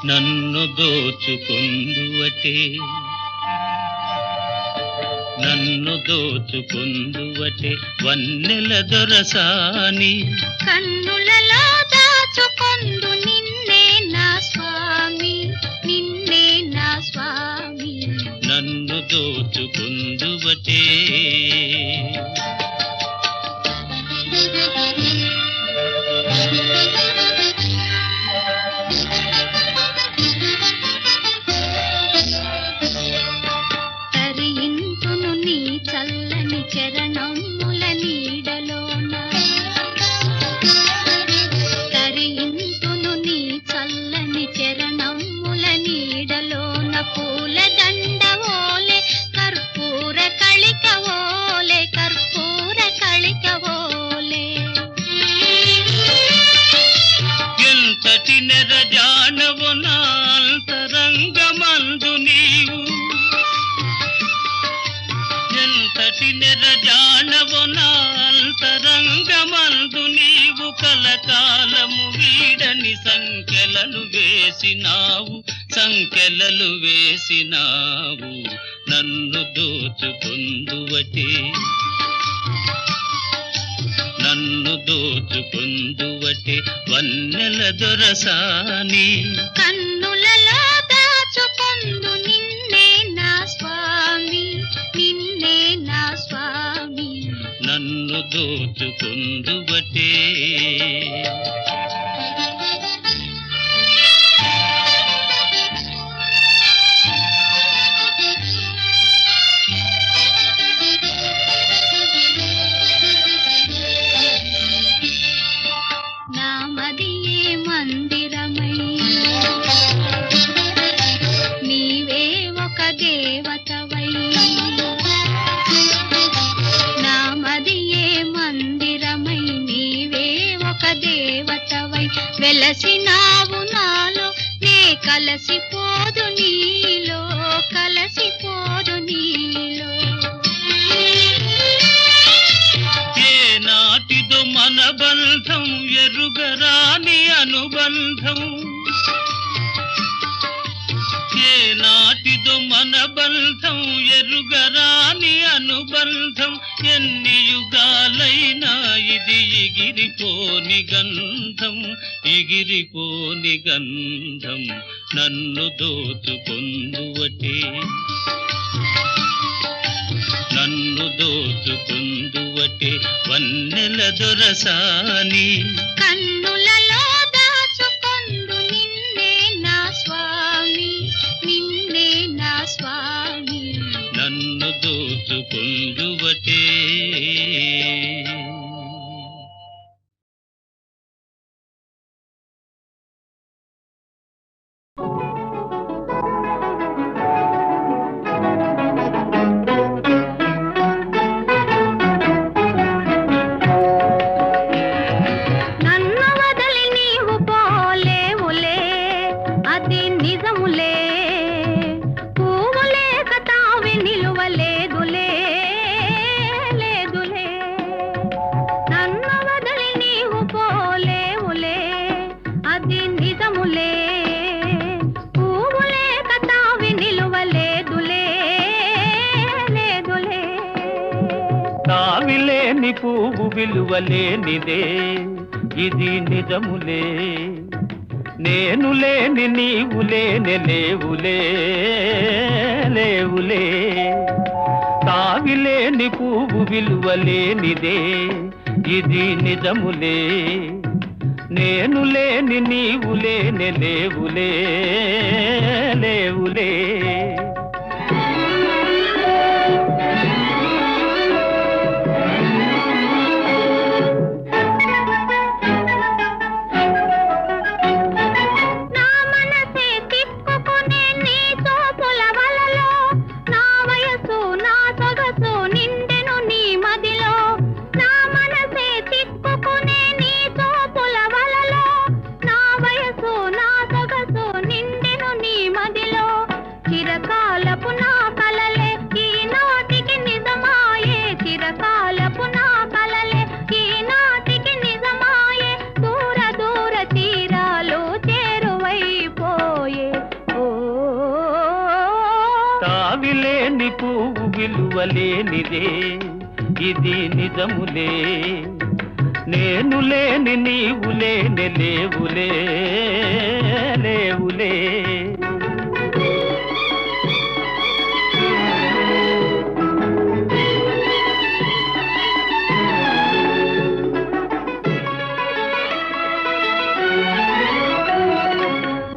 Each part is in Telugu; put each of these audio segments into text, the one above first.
నన్ను దోచుకొందువటే నన్ను దోచుకొందువటే వన్నెల దొరసాని కన్నులలో దాచుకొందు నిన్నే నా స్వామి నిన్నే నా స్వామి నన్ను దోచుకొందువటే తరింతును నీ చల్లని చరణముల నీడలోన తరింతును నీ చల్లని చరణముల నీడలోన పూల దండవోలే కర్పూర కళికవోలే కర్పూర కళికవోలే ఎంతటి నెరజానవు నా అంతరంగమందు నీవు ఎంతటి నెరజానవు నా అంతరంగమందు నీవు కలకాలము వీడని సంఖ్యలను వేసినావు నన్ను దోచుకొందువటే నన్ను దోచుకొందువటే వన్నెల దొరసాని కన్నులలో దాచుకొందు నిన్నే నా స్వామి నిన్నే నా స్వామి నన్ను దోచుకొందువటే నామదియే మందిరమై నీవే ఒక దేవతవై నామదియే మందిరమై నీవే ఒక దేవతవై వెలసినావు నాలో నే కలసిపోదు నీలో కలసిపోదు నీలో ఏ నాటిదో మన బంధం ఎరుగరాని అనుబంధం ఏ నాటిదో మన బంధం ఎరుగరాని అనుబంధం ఎన్ని యుగాలైనా ఇది ఎగిరిపోని గంధం నన్ను దోచుకొందువటే నన్ను దోచుకొందువటే వన్నెల దొరసాని కన్నులలో దాచుకొందు నిన్నే నా స్వామి నిన్నే నా స్వామి నన్ను దోచుకొందువటే నన్ను వదలి నీవు పోలేవులే అది నిజములే పువ్వు లేక తావి నిలువలేదులే లేదులే నన్ను వదలి నీవు పోలేవులే అది నిజములే పువ్వు లేక తావి నిలువలేదులే లేదులే తావిలేని పువ్వు విలువలేనిదే ఇది నిజములే నేను లేని నీవు లేని లేవులే తావిలేని పువ్వు విలువలేనిదే ఇది నిజములే నేను లేని నీవు లేని లేవులే నా మనసే తిప్పుకునే నీ చూపుల వలలో నా వయసు నా సొగసు నిండెను నీ మదిలో నా మనసే తిప్పుకునే నీ చూపుల వలలో నా వయసు నా సొగసు నిండెను నీ మదిలో చిరకా విలువలేనిదే ఇది నిజములే నేను లేని నీవు లేని లేవులే లేవులే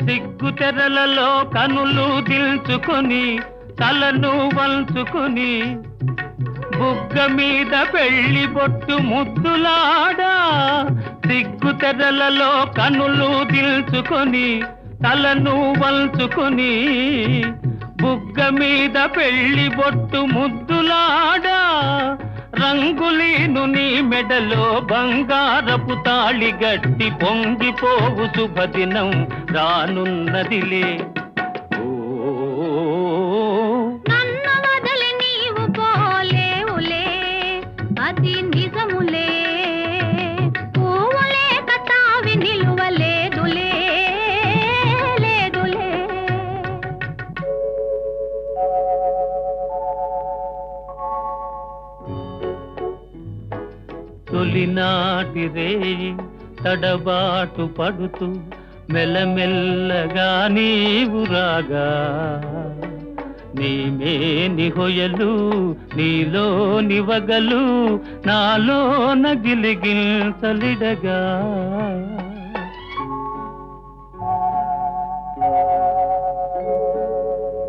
సిగ్గు తెరలలో కనులు దిల్చుకొని తలను వంచుకొని బుగ్గ మీద పెళ్లి బొట్టు ముద్దులాడా సిగ్గు తెరలలో కనులు దిల్చుకొని తలను వంచుకొని బుగ్గ మీద పెళ్లి బొట్టు ముద్దులాడా రంగులీను నీ మెడలో బంగారపు తాళి గట్టి పొంగిపోవు శుభదినం రానున్నదిలే నన్ను వదిలి నీవు పోలేవులే అది నిజములే పువ్వులే కతావి నిలువలేదులే లేదులే తొలినాటి రేయి తడబాటు పడుతూ మెల్లమెల్లగా నీవు రాగా నీమేని హొయలు నీలో నివగలు నాలో నగిలిగిల్సలిడగా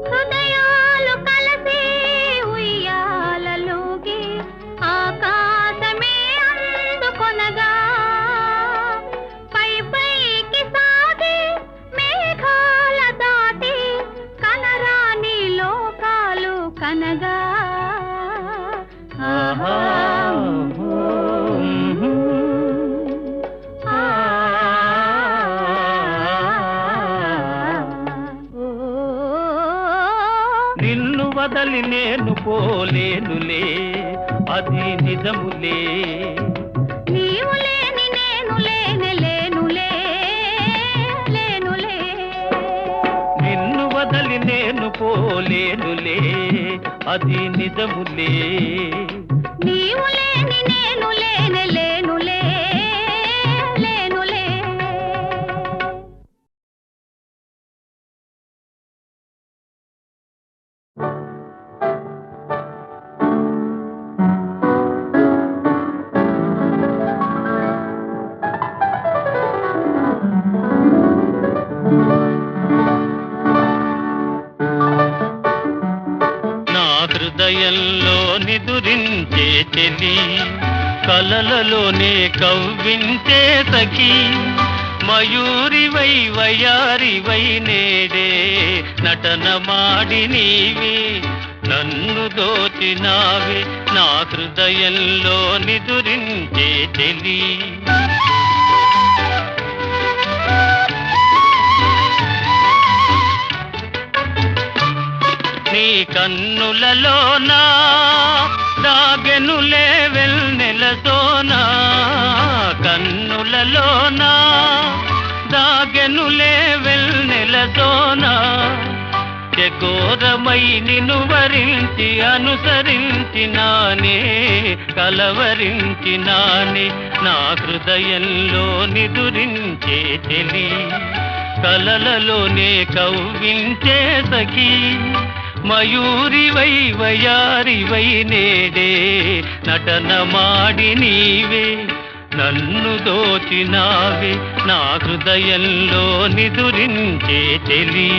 హృదయాలు కలిసి ఉయ్యాలలోగి ఆకాశమే అందుకొనగా పై పైకి సాగి మేఘాల దాటి కనరాని లోకాలు కనగా ఆహా నిన్ను వదలి నేను పోలేనులే అది నిజములే నీవు లేని నేను లేని లేనులే లేనులే నిన్ను వదలి నేను పోలేనులే అది నిజములే నీవు లేని నేను లేని లేనులే లేనులే నా హృదయంలో నిదురించే చెలి కలలలోనే కవ్వించే సఖి మయూరివై వయారివై నేడే నటన మాడి నీవి నన్ను దోచినావి నా హృదయంలో నిదురించే చెలి నీ కన్నులలోనా దాగెనులే వెన్నెల సోనా కన్నులలోనా దాగెనులే వెన్నెల సోనా చకోరమై నిన్ను వరించి అనుసరించినానే కలవరించినానే నా హృదయంలో నిదురించే చెలి కలలలోనే కవ్వించే సఖీ మయూరివై వయారివై నేడే నటన మాడి నీవే నన్ను దోచినావే నా హృదయంలో నిదురించే చెలి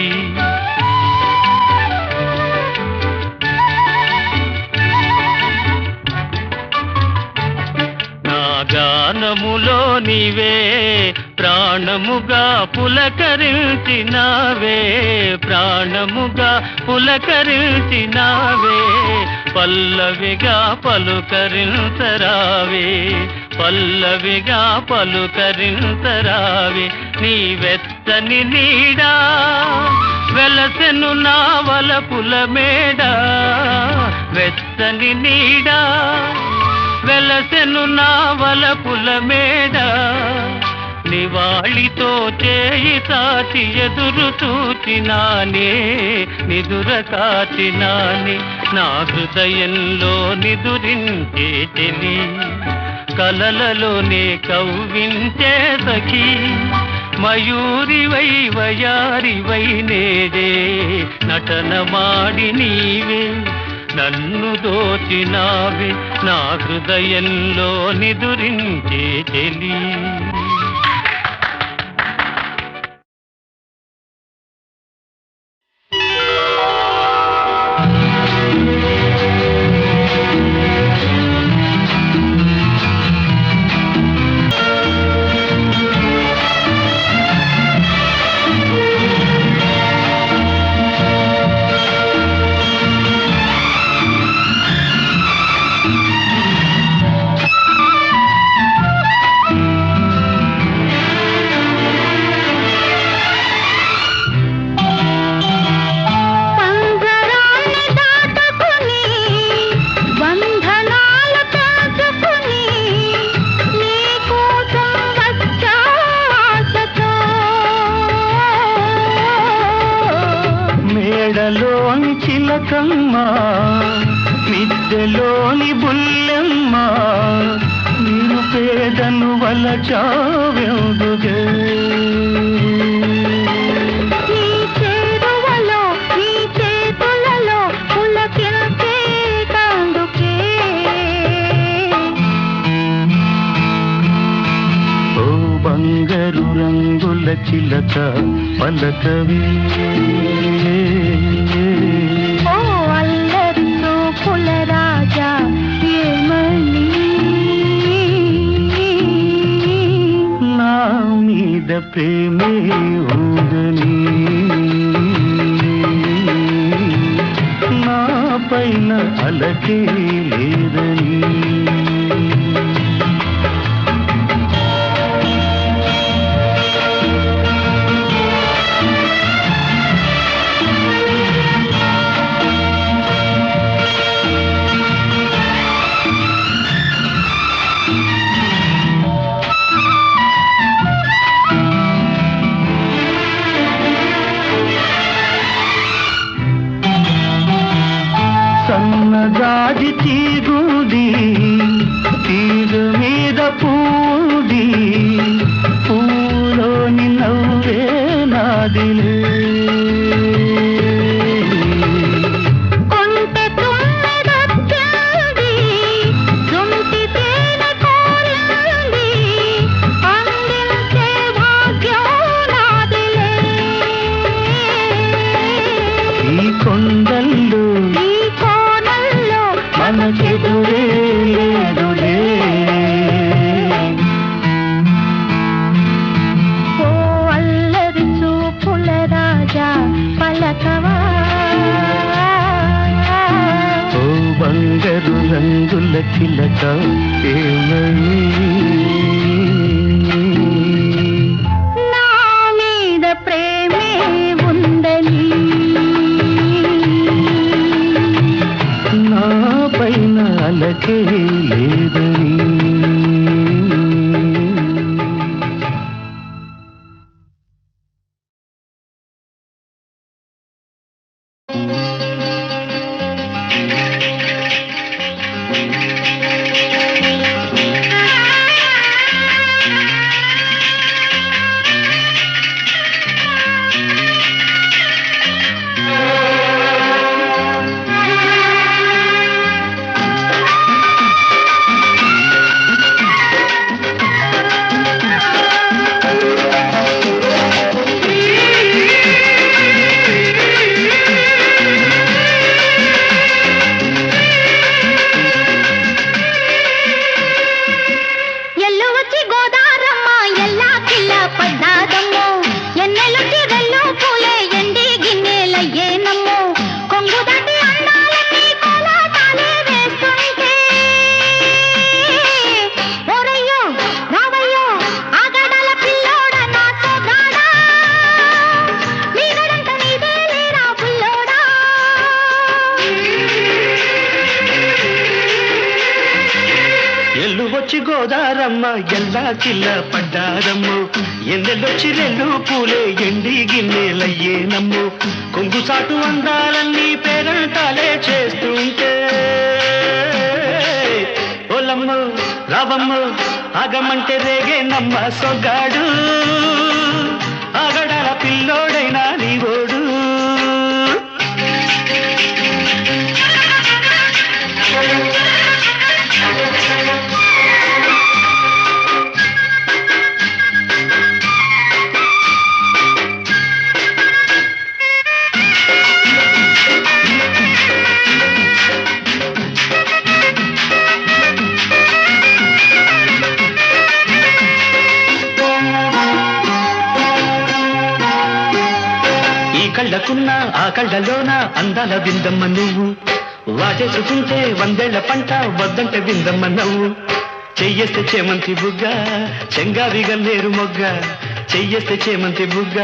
గానములో నీవే ప్రాణముగా పులకరించినావే ప్రాణముగా పులకరించినావే పల్లవిగా పలుకరించరావే పల్లవిగా పలుకరించరావే నీ వెచ్చని నీడా వెలసెను నా వలపుల మేడ వెచ్చని నీడా వెలసెను నా వలపుల మేడ నివాళితో చేయి చాచి ఎదురు చూచినానే నిదుర కాచినానే నా హృదయంలో నిదురించే చెలి కలలలోనే కవ్వించే సఖీ మయూరివై వయారివై నేడే నటన మాడి నీవే నన్ను దోచినావే నా హృదయంలో నిదురించే చెలి మేడలోని చిలకమ్మ మిద్దెలోని బుల్లెమ్మ నేను పేదను వలచావెందుగే నీ చేరువలో నీ చేతులలో పులకించే తందుకే ఓ బంగారు రంగుల చిలక పలకవే ఓ అల్లరి చూపుల రాజా ఏమని నా మీద ప్రేమే ఉందని నా పైన అలకే లేదని సన్నజాజి తీగుది తీగ మీద పూది పూలోని నవ్వే నాదిలే కొంటె తుమ్మెదొచ్చింది జుంటి తేనె కోరింది అందించే భాగ్యం నాదిలే ఈ కొండల్లో ఈ కోనల్లో మనకెదురే లేదులే ఓ అల్లరి చూపుల రాజా పలకవా ఓ బంగారు రంగుల చిలక ఏమని నా మీద ప్రేమే ఉందని నా పైన అలకే లేదని గోదారమ్మ ఎల్లా కిల్ల పడ్డారమ్ము ఎన్నెల్లొచ్చి రెల్లు పూలే ఎండి గిన్నెలయ్యేనమ్ము కొంగు సాటు అందాలన్నీ పేరంటాలే చేస్తుంటే ఓలమ్ము రావమ్ము ఆగమంటే రేగే నమ్మ సొగ్గాడు ఆగడాల పిల్లోడైనా నీవోడు కళ్ళకున్న ఆ కళ్ళలోన అందాల విందమ్మ నువ్వు వాటేసుకుంటే 100 ఏళ్ల పంట వద్దంటే విందమ్మ నవ్వు చెయ్యేస్తే చేమంతి బుగ్గ చెంగావి గన్నేరు మొగ్గ చెయ్యేస్తే చేమంతి బుగ్గ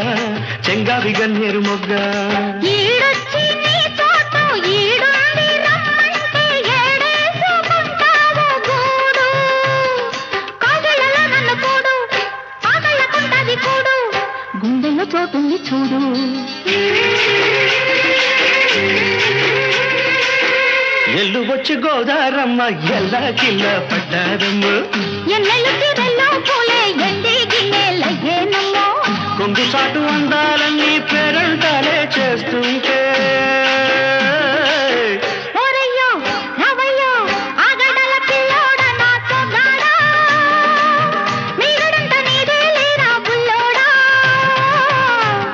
చెంగావి గన్నేరు మొగ్గ గుండెల్లో చోటుంది చూడు ఎల్లు వచ్చి గోదారమ్మ ఎల్లా కిల్ల పడ్డారమ్మ కొంగు సాటు అందాలన్నీ పేరంటాలే చేస్తుంటే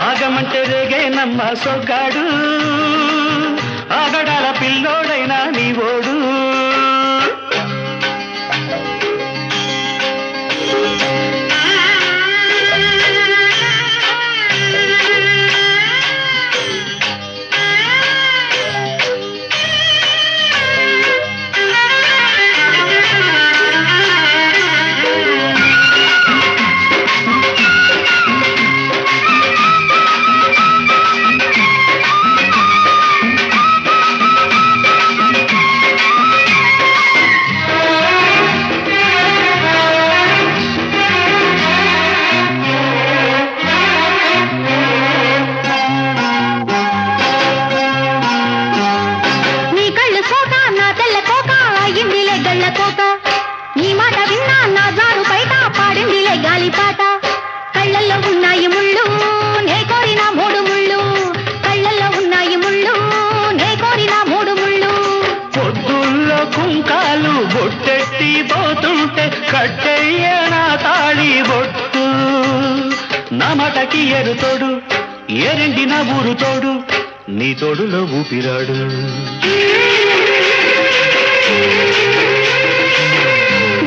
ఆగమంటే రేగేనమ్మ సొగ్గాడు ఆగడాల పిల్లోడైనా నీవోడు బొట్టెట్టి పోతుంటే కట్టెయ్య నా తాళి బొట్టు నా మాటకి ఎరుతోడు ఏరెండి నా ఊరు తోడు నీ తోడులో ఊపిరాడు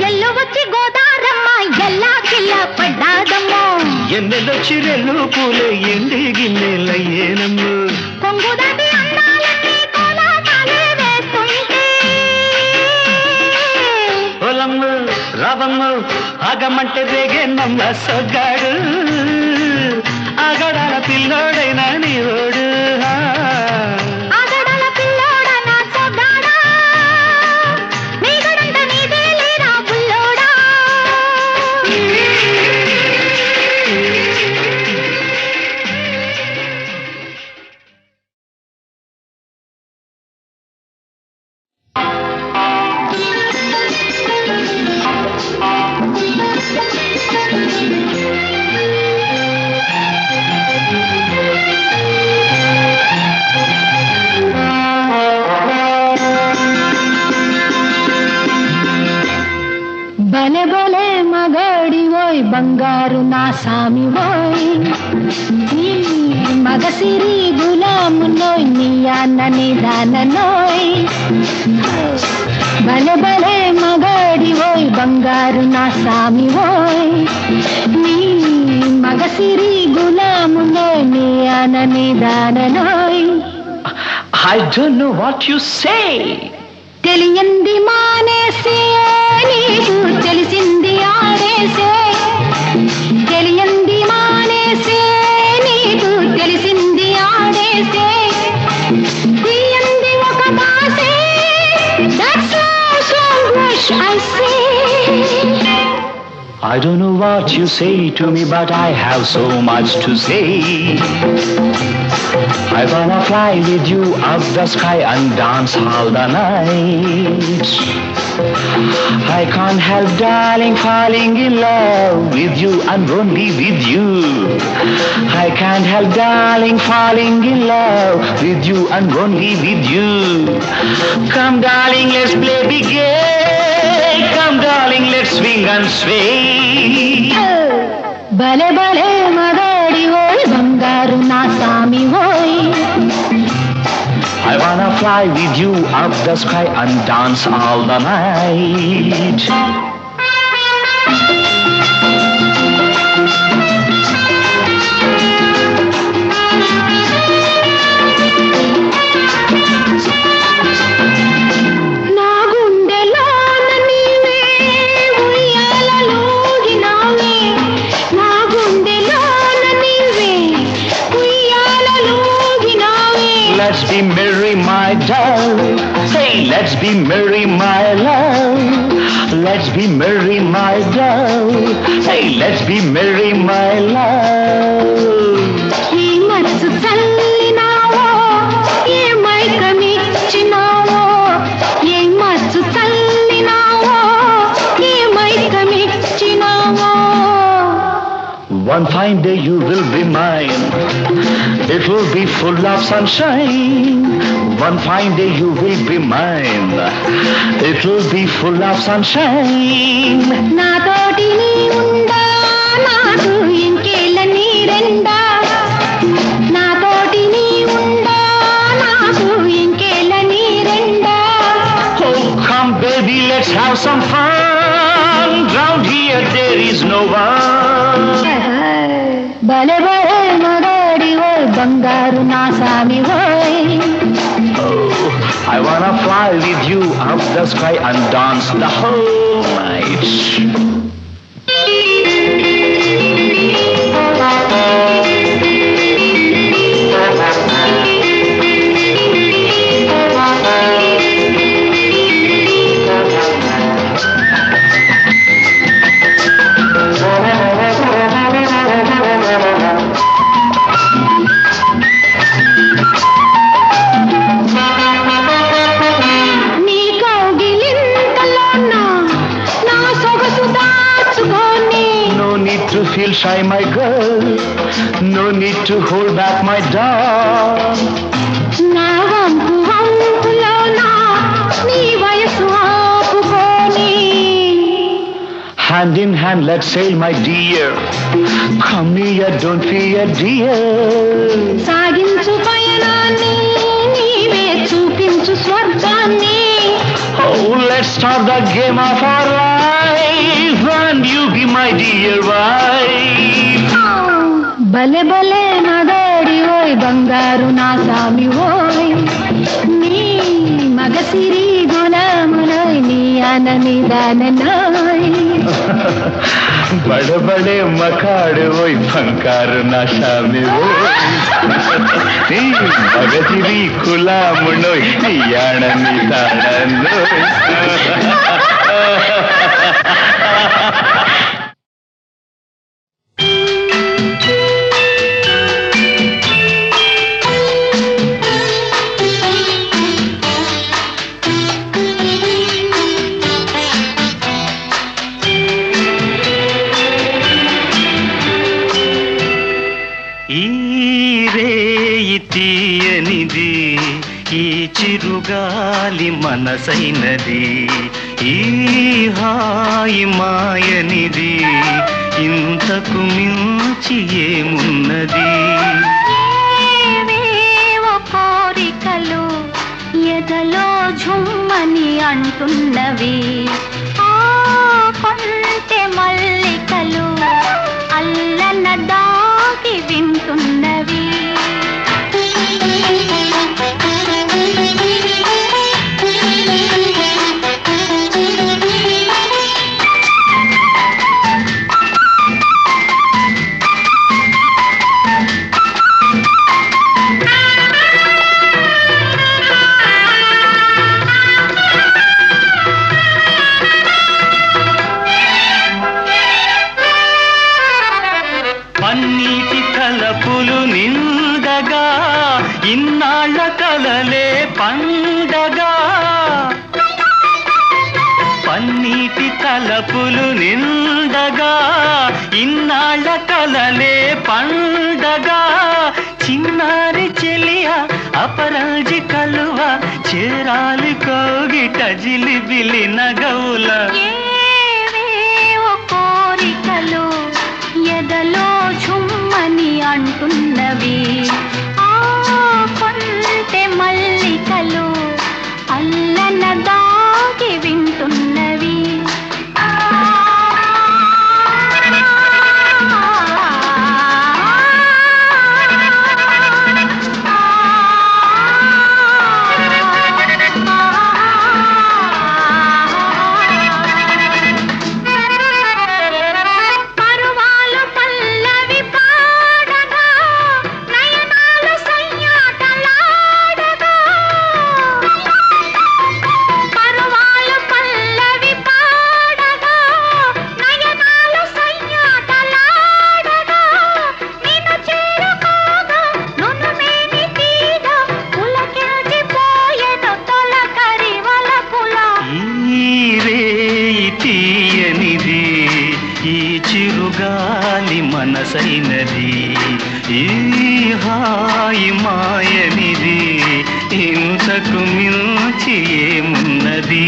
ఎల్లు వచ్చి గోదారమ్మ ఎల్లా కిల్ల పడ్డాదమ్మో ఎన్నెల్లొచ్చి రెల్లు పూలే ఎండి గిన్నెలయ్యేనమ్ము కొంగు దాటి అందాలన్నీ కోలాటాలే వేస్తుంటే ఓలమ్ము రావమ్ము ఆగమంటే రేగేనమ్మ సొగ్గాడు ఆగడాల పిల్లోడైనా నీవోడు ఆగడాల పిల్లోడా నా సొగ్గాడా నీ గడంట నీదే లేరా బుల్లోడా భలే భలే మగాడి ఓయ్ బంగారు నా సామి ఓయ్ నీ మగసిరి గులాము నోయ్ నీ అన్నని దాననోయ్ భలే భలే మగాడి ఓయ్ బంగారు నా సామి ఓయ్ నీ మగసిరి గులాము నోయ్ నీ అన్నని దాననోయ్ I don't know what you say. తెలియంది మానేసే నీకు తెలిసింది ఆడేసే తెలియంది మానేసే నీకు తెలిసింది ఆడేసే తీయంది ఒక మాసే That's all so much I say I don't know what you say to me, but I have so much to say. I wanna fly with you up the sky and dance all the night. I can't help, darling, falling in love with you and only with you. I can't help, darling, falling in love with you and only with you. Come, darling, let's play big game. Come, darling, let's swing and sway. భలే భలే మగాడి ఓయ్ బంగారు నా సామి ఓయ్ I wanna fly with you up the sky and dance all the night. నా గుండెలోన నీవే ఉయ్యాలలోగినావే నా గుండెలోన నీవే ఉయ్యాలలోగినావే Let's be merry, my darling. Say, let's be merry, my love. Let's be merry, my darling. Say, let's be merry, my love. ఈ మనసు చల్లినావో ఏ మైకమిచ్చినావో ఏ మనసు చల్లినావో ఏ మైకమిచ్చినావో One fine day you will be mine. It will be full of sunshine. One fine day you will be mine. It will be full of sunshine. నాతోటి నీ ఉందా నాకు ఇంకేళ్ళ నీరెండా నాతోటి నీ ఉందా నాకు ఇంకేళ్ళ నీరెండా Oh, come baby, let's have some fun. Round here there is no one. భలే భలే మగాడి ఓయ్ బంగారు నా సామి ఓయ్ Oh, I wanna fly with you up the sky and dance the whole night. నీ కౌగిలింతలోన నా సొగసు దాచుకొని No need to feel shy, my girl. No need to hold back, my dog. నా వంపు వంపులోన నీ వయసు ఆపుకొని Hand in hand, let's sail, my dear. Come here, don't fear, dear. సాగించు పయనాన్ని నీవే చూపించు స్వర్గాన్ని Oh, let's start the game of our life, and you be my dear wife. భలే భలే మగాడి ఓయ్ బంగారు నా సామి ఓయ్ నీ మగసిరి గులాములోయ్ నీ అనని దాననాయ్ बड़े बड़े मकाड़ वही फंकार नशा में वो मगजिरी खुला मुनोय याणनी ताणनोय ఈ రేయి తీయనిది ఈ చిరుగాలి మనసైనది ఈ హాయి మాయనిది ఇంతకు మించి ఏమున్నది ఏవేవో కోరికలు ఎదలో ఝుమ్మని అంటున్నవి ఆ కొంటె మల్లికలు అల్లన దాగి వింటున్నవి తలపులు నిండగా ఇన్నాళ్ళ కలలే పండగా పన్నీటి తలపులు నిండగా ఇన్నాళ్ళ కలలే పండగా చిన్నారి చెలియ అపరాజి కలువ చేరాలి కోగిట జిలిబిలి నగవుల ఏవేవో కోరికలు ఎదలో ఝుమ్మని అంటున్నవి ఆ కొంటె మల్లికలు అల్లన దాగి వింటున్నవి మనసైనది ఈ హాయి మాయనిది ఇంతకు మించి ఏమున్నది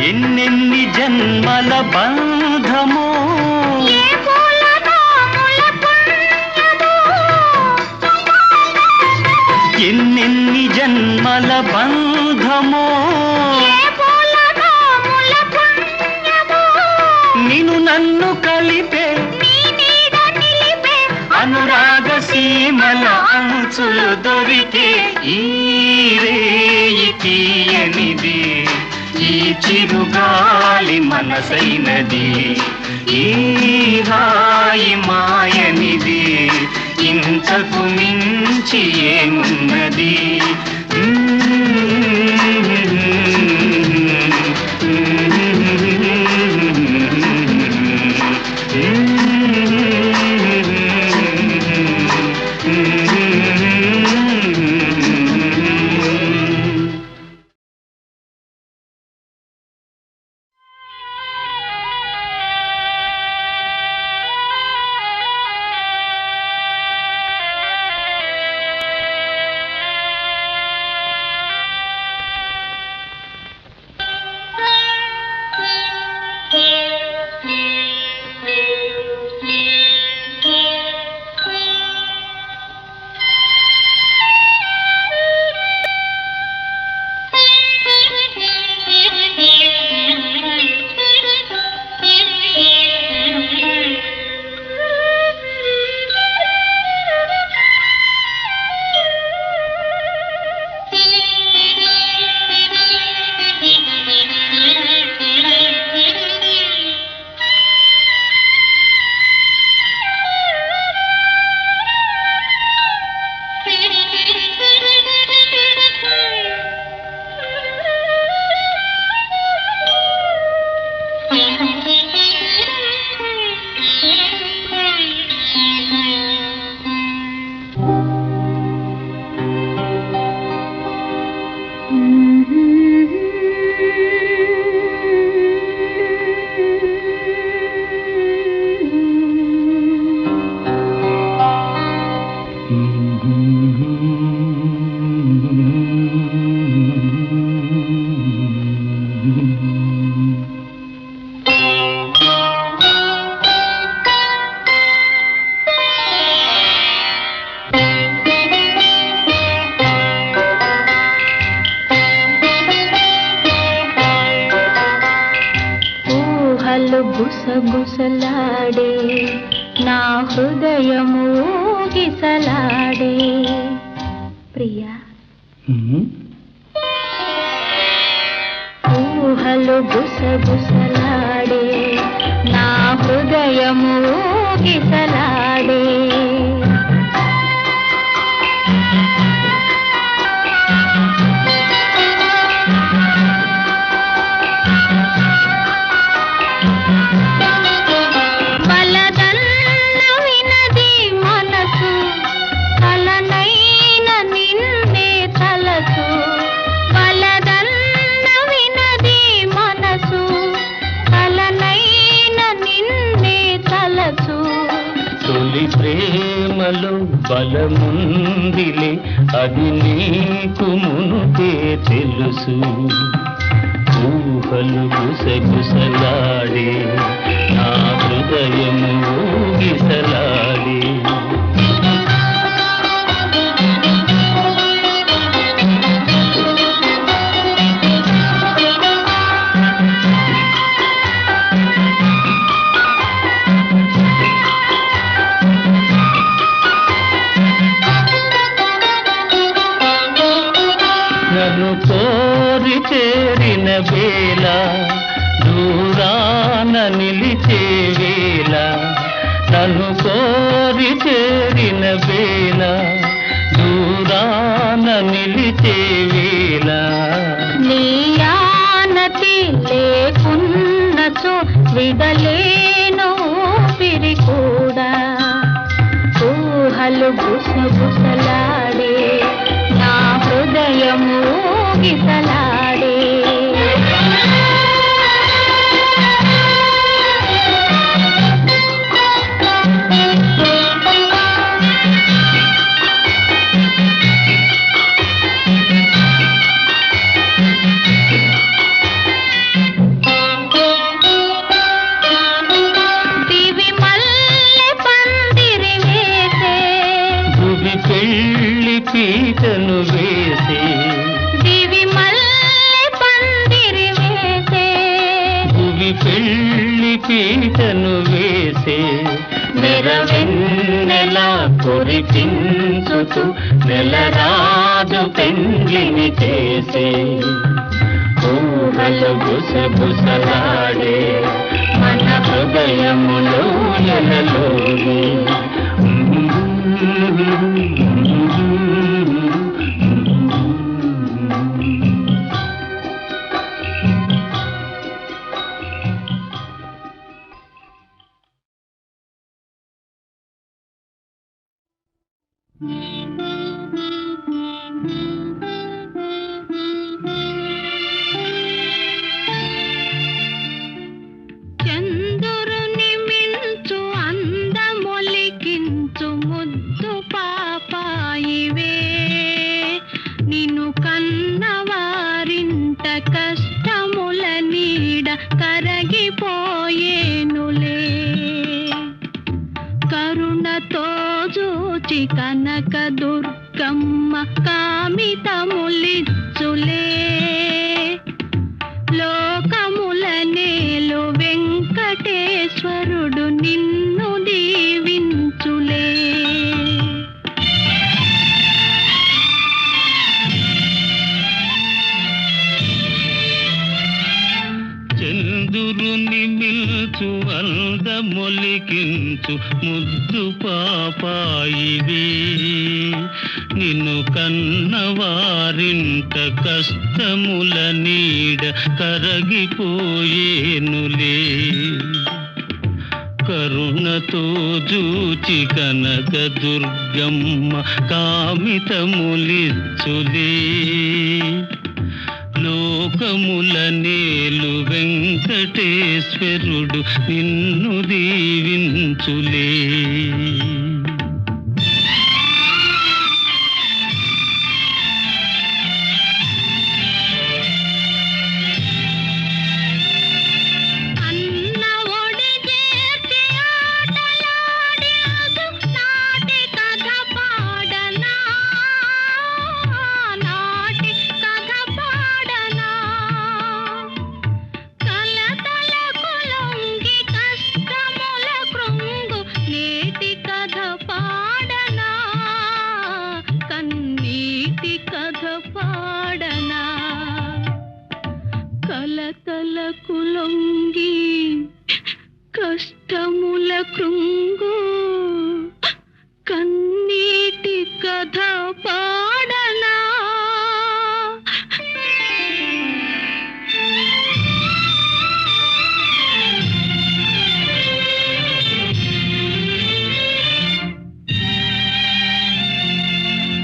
ఎన్నెన్ని జన్మల బంధమో ఎన్నెన్ని జన్మల బంధమో నిన్ను నన్ను కలిపే అనురాగ సీమల అంచులు దొరికే ఈ రేయి తీయనిది ఈ చిరుగాలి మనసైనది ఈ హాయి మాయనిది ఇంతకు మించి ఏమున్నది గుసగుసలాడే నా హృదయము గిసలాడే ప్రియా ఊహలు గుసగుసలాడే నా హృదయము గిసలాడే ప్రేమలో బలముందిలే అది నీకు మునుపే తెలుసు ఊహలు గుసగుసలాడే నా హృదయము ఊగిసలాడే నన్ను కోరి చేరిన వేళ దూరాన నిలిచే వేళ నన్ను కోరి చేరిన వేళ దూరాన నిలిచే వేళ నీయానతి లేకున్నచో విడలేను పిరి కూడా ఊహలు గుసగుసలాడే నా హృదయము గిసలాడే దివి మల్లె పందిరి వేసే భువి పెళ్ళి పీటను వేసే దివి మల్లె పందిరి వేసే భువి పెళ్ళి పీటను వేసే నెరవెన్నెలా కురిపించుతూ నెలరాజు పెండ్లిని చేసే ఊహలు గుసగుసలాడే మన హృదయములో ఎలలోనే చంద్రుని మించు అందమొలికించు ముద్దు పాపాయివే నిన్ను కన్నవారింట కష్టముల నీడ కరగిపోయేనులే కరుణతో చూచి కనక దుర్గమ్మ కామితములిచ్చులే లోకముల నేలు వెంకటేశ్వరుడు నిన్ను దీవించులే చంద్రుని మిల్చు అందమొలికించు ముద్దు పాపాయివే నిన్ను కన్నవారింట కష్టముల నీడ కరగిపోయేనులే కరుణతో జూచి కనక దుర్గమ్మ కామితములిచ్చులే లోకముల నేలు వెంకటేశ్వరుడు నిన్ను దీవించులే కలతలకు లొంగి కష్టముల కృంగు కన్నీటి కథ పాడనా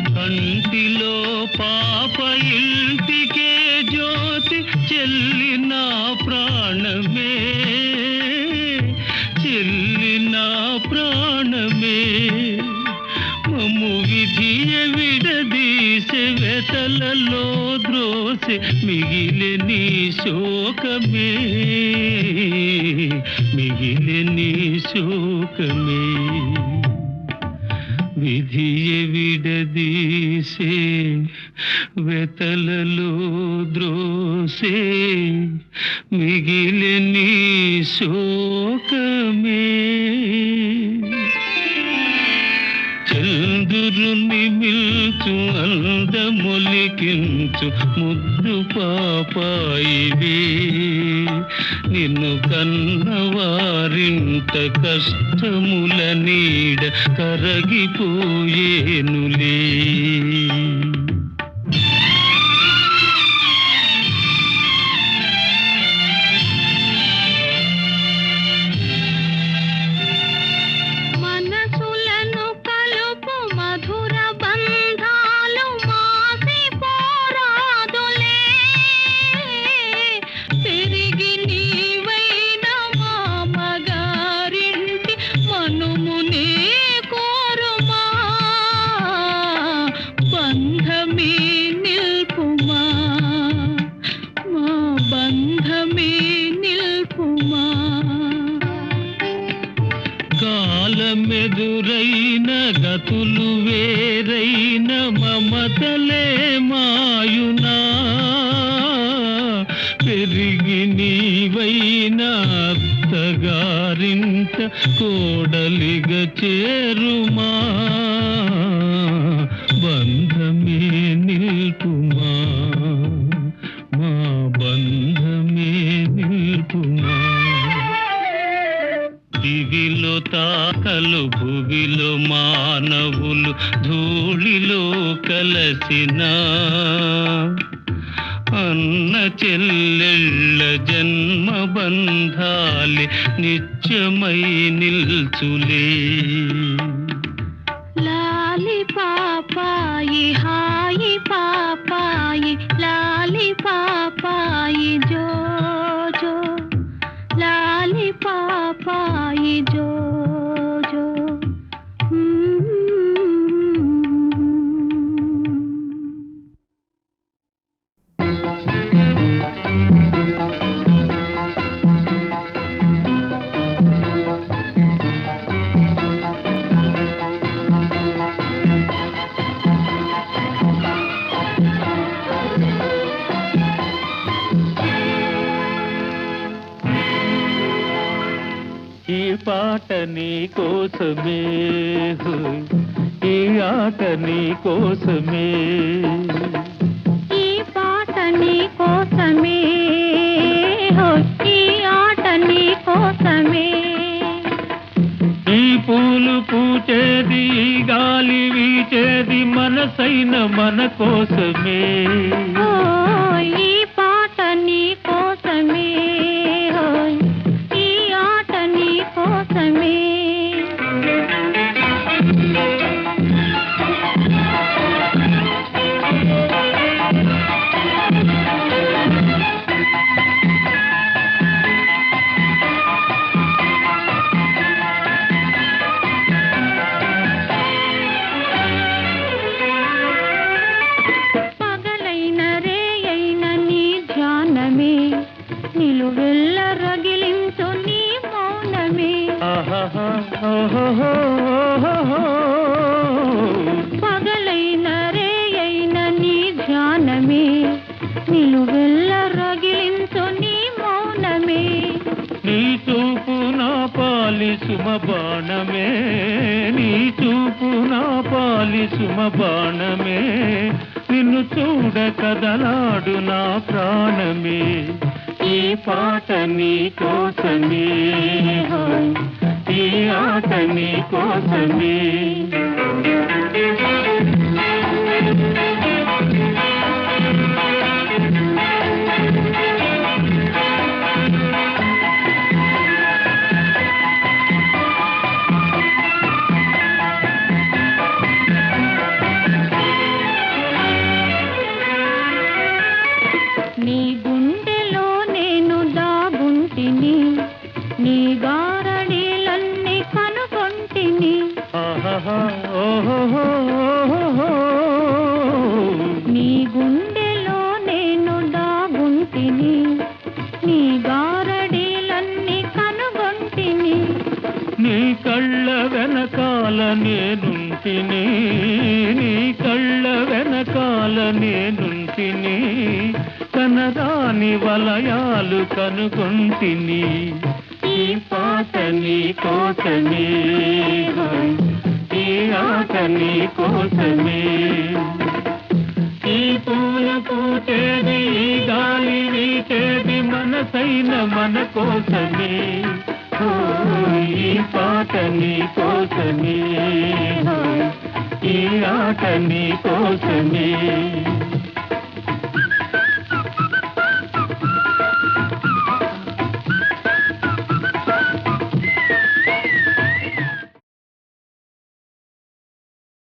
కంటిలో పాప ఇంటికే జ్యోతి చెల్లిన ప్రాణమే చెల్లిన ప్రాణమే మమ్ము విధియ విడదీసే వెతలలో ద్రోసె మిగిలే నీ శోకమే మిగిలే నీ శోకమే విధియ విడదీసే వెతలలో ద్రోసే మిగిలే నీ శోకమే చంద్రుని మిల్చు అందమొలికించు ముద్దు పాపాయివే నిన్ను కన్నవారింట కష్టముల నీడ కరగిపోయేనులే కాలమెదురైన గతులు వేరైన మమతలే మాయునా పెరిగి నీవైన అత్తగారింట కోడలిగా చేరుమా బంధమే నిల్పుమా మా బంధమే నిల్పుమా దివిలో తాకలు భువిలో మానవులు ధూళిలో కలసిన అన్న చెల్లెళ్ళ జన్మ బంధాలి నిత్యమై నిల్చులే లాలి పాపాయి హాయి పాపాయి లాలి పాపాయి జో జో లాలి పాపాయి జో జో ఈ పాట నీ కోసమే ఈ ఆట నీ కోసమే ఈ పాట నీ కోసమే ఈ ఆట నీ కోసమే ఈ పూలు పూచేది గాలి వీచేది మనసైన మన కోసమే ఈ పాట నీ కోసమే ఈ ఆట నీ కోసమే పగలైన రేయైన నీ ధ్యానమే నిలువెల్ల రగిలించు నీ మౌనమే పగలైన రేయైన నీ ధ్యానమే నిలువెల్ల రగిలించు నీ మౌనమే నీ చూపు నా పాలి సుమ బాణమే నీ చూపు నా పాలి సుమ బాణమే నిన్ను చూడ కదలాడు నా ప్రాణమే ఈ ఈ పాట నీ కోసమే, ఈ ఆట నీ కోసమే. నీ గుండెలో నేను దాగుంటిని, నీ గారడీలన్నీ కనుగొంటిని. నీ గుండెలో నేను దాగుంటిని, నీ గారడీలన్నీ కనుగొంటిని. నీ కళ్ళ వెనకాల నేనుంటిని, నీ కళ్ళ వెనకాల నేనుంటిని, కనరాని వలయాలు కనుగొంటిని. ఈ పాట నీ కోసమే, ఈ ఆట నీ కోసమే. ఈ పూల పూటేది, ఈ గాలి వీచేది మనసైన మన కోసమే. ఈ పాట నీ కోసమే, ఈ ఆట నీ కోసమే.